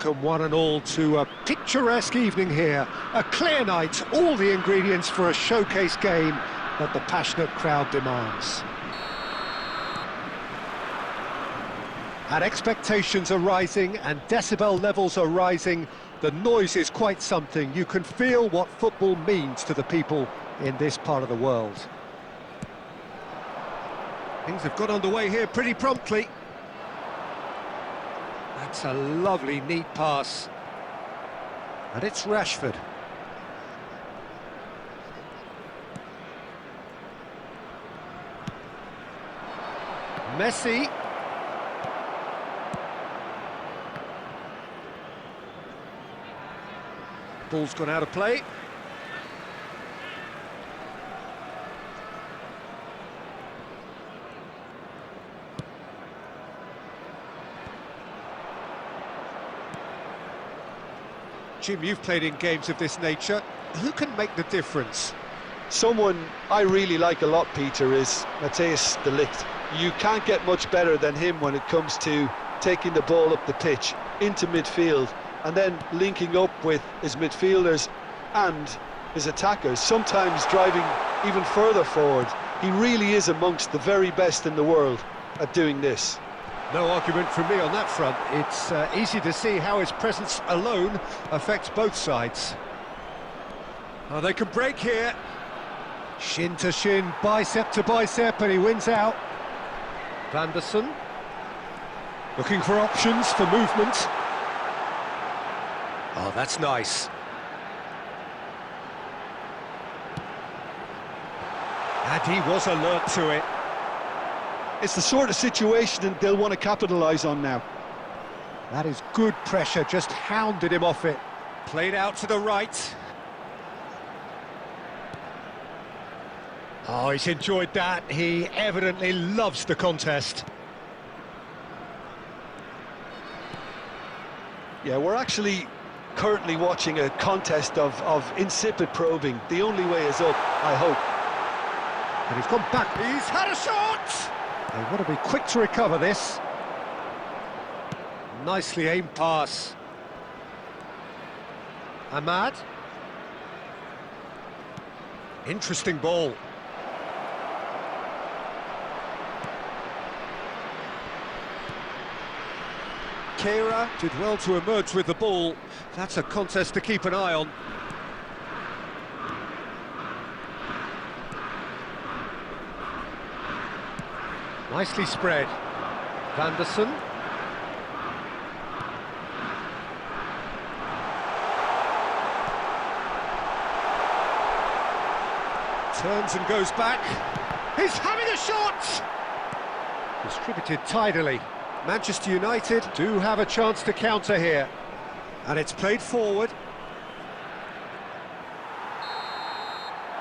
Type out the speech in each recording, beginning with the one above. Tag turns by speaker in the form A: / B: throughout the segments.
A: Welcome one and all to a picturesque evening here. A clear night, all the ingredients for a showcase game that the passionate crowd demands. And expectations are rising and decibel levels are rising. The noise is quite something. You can feel what football means to the people in this part of the world. Things have got underway here pretty promptly. That's a lovely, neat pass. And it's Rashford. Messi. Ball's gone out of play. Jim, you've played in games of this nature. Who can make the difference?
B: Someone I really like a lot, Peter, is Matthijs de Ligt. You can't get much better than him when it comes to taking the ball up the pitch into midfield and then linking up with his midfielders and his attackers, sometimes driving even further forward. He really is amongst the very best in the world at doing this.
A: No argument from me on that front. It's easy to see how his presence alone affects both sides. Oh, they can break here. Shin to shin, bicep to bicep, and he wins out. Van der Sar looking for options for movement. Oh, that's nice. And he was alert to it.
B: It's the sort of situation that they'll want to capitalise on now.
A: That is good pressure, just hounded him off it. Played out to the right. Oh, he's enjoyed that. He evidently loves the contest.
B: Yeah, we're actually currently watching a contest of insipid probing. The only way is up, I hope.
A: And he's gone back. He's had a shot! They want to be quick to recover this. Nicely aimed pass. Ahmad. Interesting ball. Kehrer did well to emerge with the ball. That's a contest to keep an eye on. Nicely spread. Van der Sar. Turns and goes back. He's having a shot! Distributed tidily. Manchester United do have a chance to counter here. And it's played forward.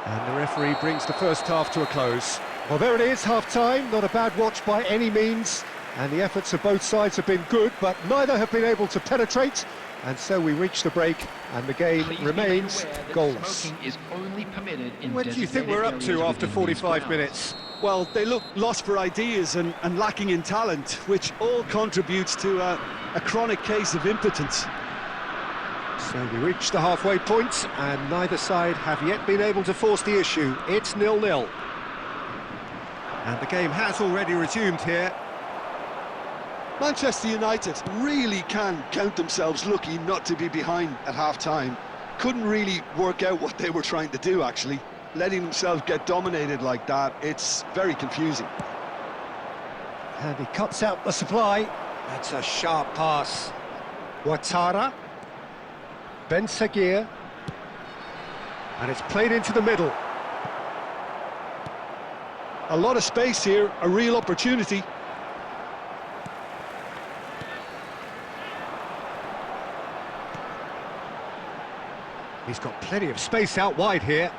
A: And the referee brings the first half to a close. Well, there it is, half-time. Not a bad watch by any means. And the efforts of both sides have been good, but neither have been able to penetrate. And so we reach the break, and the game remains goalless. What do you think we're up to after 45 minutes?
B: Well, they look lost for ideas and lacking in talent, which all contributes to a chronic case of impotence.
A: So we reach the halfway point, and neither side have yet been able to force the issue. It's 0-0. And the game has already resumed here.
B: Manchester United really can count themselves lucky not to be behind at half-time. Couldn't really work out what they were trying to do, actually. Letting themselves get dominated like that, it's very confusing.
A: And he cuts out the supply. That's a sharp pass. Ouattara. Ben Seguir. And it's played into the middle.
B: A lot of space here, a real opportunity.
A: He's got plenty of space out wide here.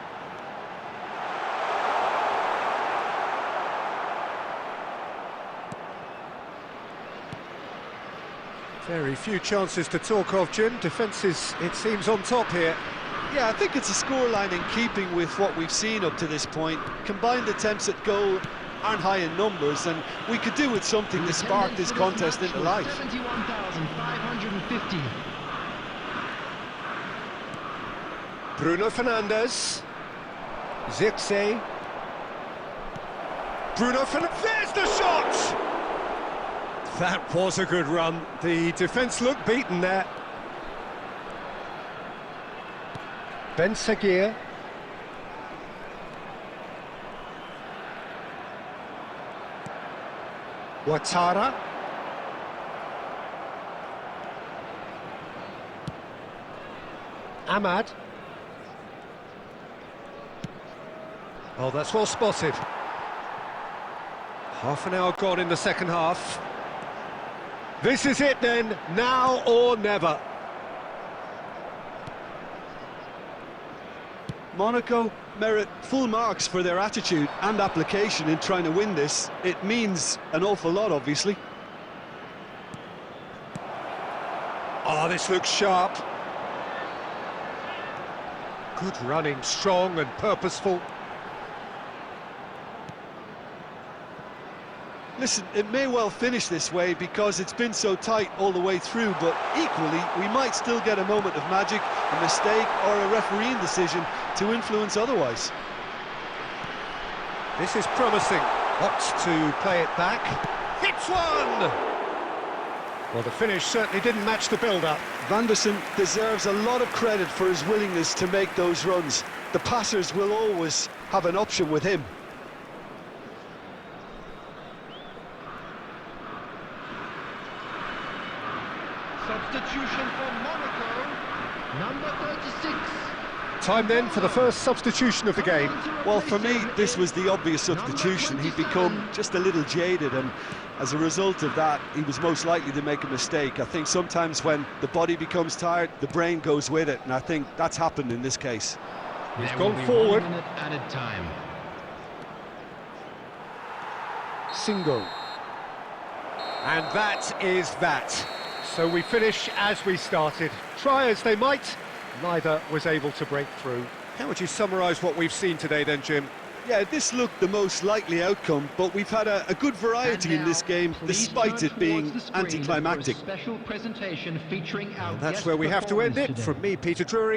A: Very few chances to talk of, Jim. Defence is, it seems, on top here.
B: Yeah, I think it's a scoreline in keeping with what we've seen up to this point. Combined attempts at goal aren't high in numbers, and we could do with something to spark this contest into life.
C: 71,550.
A: Bruno Fernandes. Zirkzee. Bruno Fernandes. There's the shot! That was a good run. The defence looked beaten there. Ben Seguir. Ouattara. Ahmad. Oh, that's well spotted. Half an hour gone in the second half. This is it then, now or never.
B: Monaco merit full marks for their attitude and application in trying to win this. It means an awful lot, obviously.
A: Oh, this looks sharp. Good running, strong and purposeful.
B: Listen, it may well finish this way because it's been so tight all the way through, but equally, we might still get a moment of magic, a mistake or a refereeing decision to influence otherwise.
A: This is promising. Opts to play it back. Hits one! Well, the finish certainly didn't match the build-up.
B: Van der Sar deserves a lot of credit for his willingness to make those runs. The passers will always have an option with him.
C: Substitution for Monaco, number 36.
A: Time then for the first substitution of the game.
B: Well, for me, this was the obvious substitution. He'd become just a little jaded, and as a result of that, he was most likely to make a mistake. I think sometimes when the body becomes tired, the brain goes with it, and I think that's happened in this case.
A: He's gone forward.
C: 1 minute added time.
A: Single. And that is that. So we finish as we started. Try as they might, neither was able to break through. How would you summarise what we've seen today then, Jim?
B: Yeah, this looked the most likely outcome, but we've had a good variety in this game, despite it being anticlimactic.
C: Special presentation featuring our
A: And that's where we have to end it.
C: today.
A: From me, Peter Drury.